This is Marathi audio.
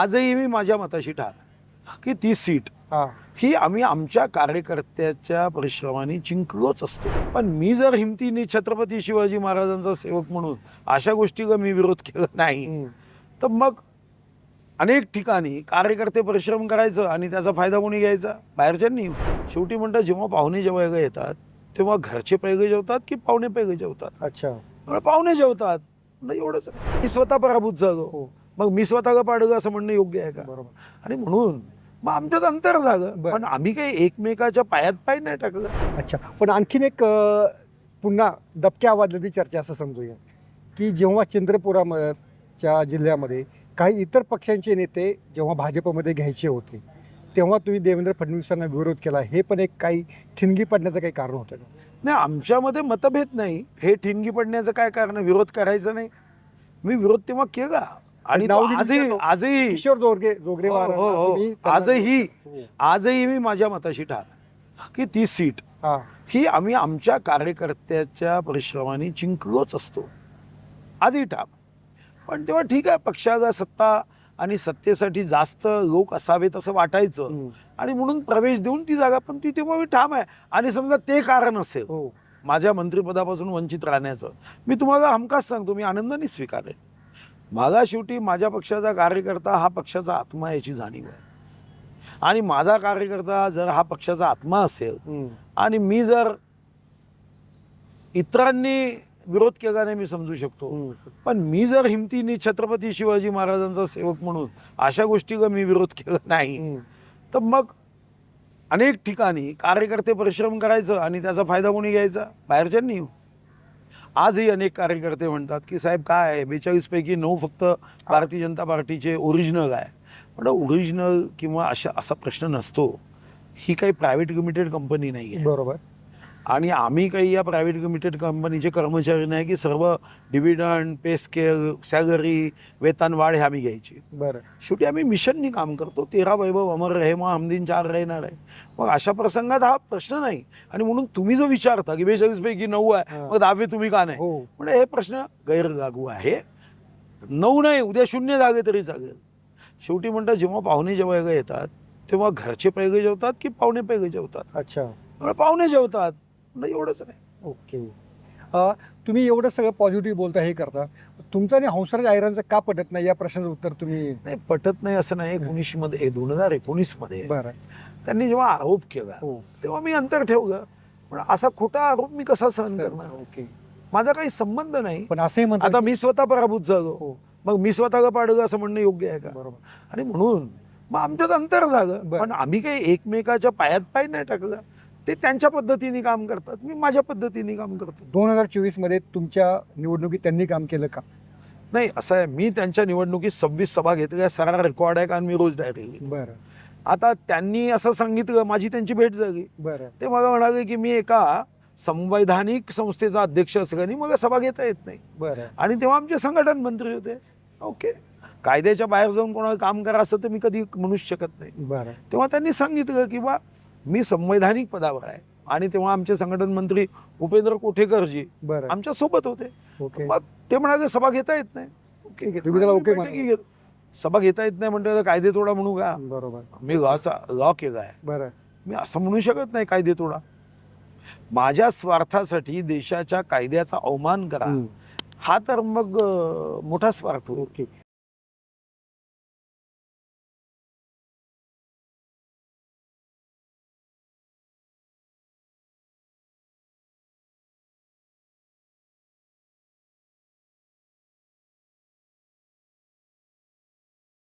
आजही मी माझ्या मताशी ठार की ती सीट हा ही आम्ही आमच्या कार्यकर्त्याच्या परिश्रमाने जिंकलोच असतो. पण मी जर हिमतीने छत्रपती शिवाजी महाराजांचा सेवक म्हणून अशा गोष्टीला मी विरोध केला नाही, तर मग अनेक ठिकाणी कार्यकर्ते परिश्रम करायचं आणि त्याचा फायदा कोणी घ्यायचा? बाहेरच्यांनी. शेवटी म्हणतात जेव्हा पाहुणे जेवायला येतात तेव्हा घरचे पैगे जेवतात की पाहुणे पैगे जेवतात? अच्छा त्यामुळे पाहुणे जेवतात. नाही एवढंच आहे. मी स्वतः पराभूत झालो, हो मग मी स्वतःला पाडलं असं म्हणणं योग्य आहे का? बरोबर. आणि म्हणून मग आमच्यात अंतर झालं, बरं. पण आम्ही काही एकमेकाच्या पायात पाय नाही टाकलं. अच्छा पण आणखीन एक पुन्हा दबक्या आवाजाची चर्चा असं समजूया की जेव्हा चंद्रपुराच्या जिल्ह्यामध्ये काही इतर पक्षांचे नेते जेव्हा भाजपमध्ये घ्यायचे होते तेव्हा तुम्ही देवेंद्र फडणवीसांना विरोध केला, हे पण एक काही ठिणगी पडण्याचं काही कारण होतं का? नाही, आमच्यामध्ये मतभेद नाही. हे ठिणगी पडण्याचं काय कारण? विरोध करायचं नाही. मी विरोध तेव्हा केला आणि तो आजही किशोर जोगरे हो, हो, हो. आजही मी माझ्या मताशी ठार की ती सीट हा ही आम्ही आमच्या कार्यकर्त्याच्या परिश्रमाने जिंकलोच असतो. आजही ठाम. पण तेव्हा ठीक आहे, पक्षाला सत्ता आणि सत्तेसाठी जास्त लोक असावेत असं वाटायचं आणि म्हणून प्रवेश देऊन ती जागा, पण ती तेव्हा मी ठाम आहे. आणि समजा ते कारण असेल हो माझ्या मंत्रिपदापासून वंचित राहण्याचं, मी तुम्हाला हमखास सांगतो, मी आनंदाने स्वीकारेन. मला शेवटी माझ्या पक्षाचा कार्यकर्ता हा पक्षाचा आत्मा याची जाणीव आहे. आणि माझा कार्यकर्ता जर हा पक्षाचा आत्मा असेल आणि मी जर इतरांनी विरोध केला नाही, मी समजू शकतो. पण मी जर हिमतीने छत्रपती शिवाजी महाराजांचा सेवक म्हणून अशा गोष्टीला मी विरोध केला नाही, तर मग अनेक ठिकाणी कार्यकर्ते परिश्रम करायचं आणि त्याचा फायदा कोणी घ्यायचा? बाहेरच्यांनी. आजही अनेक कार्यकर्ते म्हणतात की साहेब काय आहे, 42 पैकी 9 फक्त भारतीय जनता पार्टीचे ओरिजिनल आहे. पण ओरिजिनल किंवा असा प्रश्न नसतो. ही काही प्रायव्हेट लिमिटेड कंपनी नाही आहे. बरोबर. आणि आम्ही काही या प्रायव्हेट लिमिटेड कंपनीचे कर्मचारी नाही की सर्व डिव्हिडंड, पे स्केल, सॅलरी, वेतनवाढ हे आम्ही घ्यायची. बरं. शेवटी आम्ही मिशननी काम करतो. 13 वैभव अमर रहे मग हमदीन 4 राहणार आहे. मग अशा प्रसंगात हा प्रश्न नाही. आणि म्हणून तुम्ही जो विचारता की 42 पैकी 9 आहे, मग 10वे तुम्ही का नाही? म्हणजे हे प्रश्न गैरलागू आहे. 9 नाही, उद्या 0 जागे तरी चालेल. शेवटी म्हणतात जेव्हा पाहुणे जेवायला येतात तेव्हा घरचे पैगे जेवतात की पाहुणे पैगे जेवतात? अच्छा पाहुणे जेवतात. नाही एवढंच आहे. ओके. तुम्ही एवढं सगळं पॉझिटिव्ह बोलता, हे करता, तुमचं आणि हंसराज अहिरांचं का पटत नाही या प्रश्नाचं उत्तर तुम्ही? नाही, पटत नाही असं नाही. 2019 मध्ये बरं त्यांनी जेव्हा आरोप केला तेव्हा मी अंतर ठेवलं. पण असा खोटा आरोप मी कसा सहन करणार? ओके. माझा काही संबंध नाही. पण असंही म्हणतात आता मी स्वतः पराभूत झालो, मग मी स्वतःला पाडलं असं म्हणणं योग्य आहे का? बरोबर. आणि म्हणून मग आमच्यात अंतर झालं. पण आम्ही काही एकमेकाच्या पायात पाय नाही टाकलं. ते त्यांच्या पद्धतीने काम करतात, मी माझ्या पद्धतीने काम करतो. 2024 मध्ये तुमच्या निवडणुकीत त्यांनी काम केलं का? नाही, असं आहे, मी त्यांच्या निवडणुकीत 26 सभा घेतल्या, सारा रेकॉर्ड आहे, कारण मी रोज डायरी घेतो. बरं. आता त्यांनी असं सांगितलं, माझी त्यांची भेट झाली. बरं. ते मला म्हणाले की मी एका संवैधानिक संस्थेचा अध्यक्ष असल्याने मला सभा घेता येत नाही. बरं. आणि तेव्हा आमचे संघटन मंत्री होते. ओके, कायद्याच्या बाहेर जाऊन कोणाला काम करा असं तर मी कधी म्हणूच शकत नाही. बरं. तेव्हा त्यांनी सांगितलं की बा मी संवैधानिक पदावर आहे. आणि तेव्हा आमचे संघटन मंत्री उपेंद्र कोठेकरजी आमच्या सोबत होते. मग ते म्हणाले सभा घेता येत नाही. ओके, तुम्ही त्याला ओके म्हणाले. सभा घेता येत नाही म्हणते कायदे तोडा म्हणू का? बरोबर. मी लॉ केला आहे. बरं. मी असं म्हणू शकत नाही कायदे तोडा. माझ्या स्वार्थासाठी देशाच्या कायद्याचा अवमान करा, हा तर मग मोठा स्वार्थ. ओके.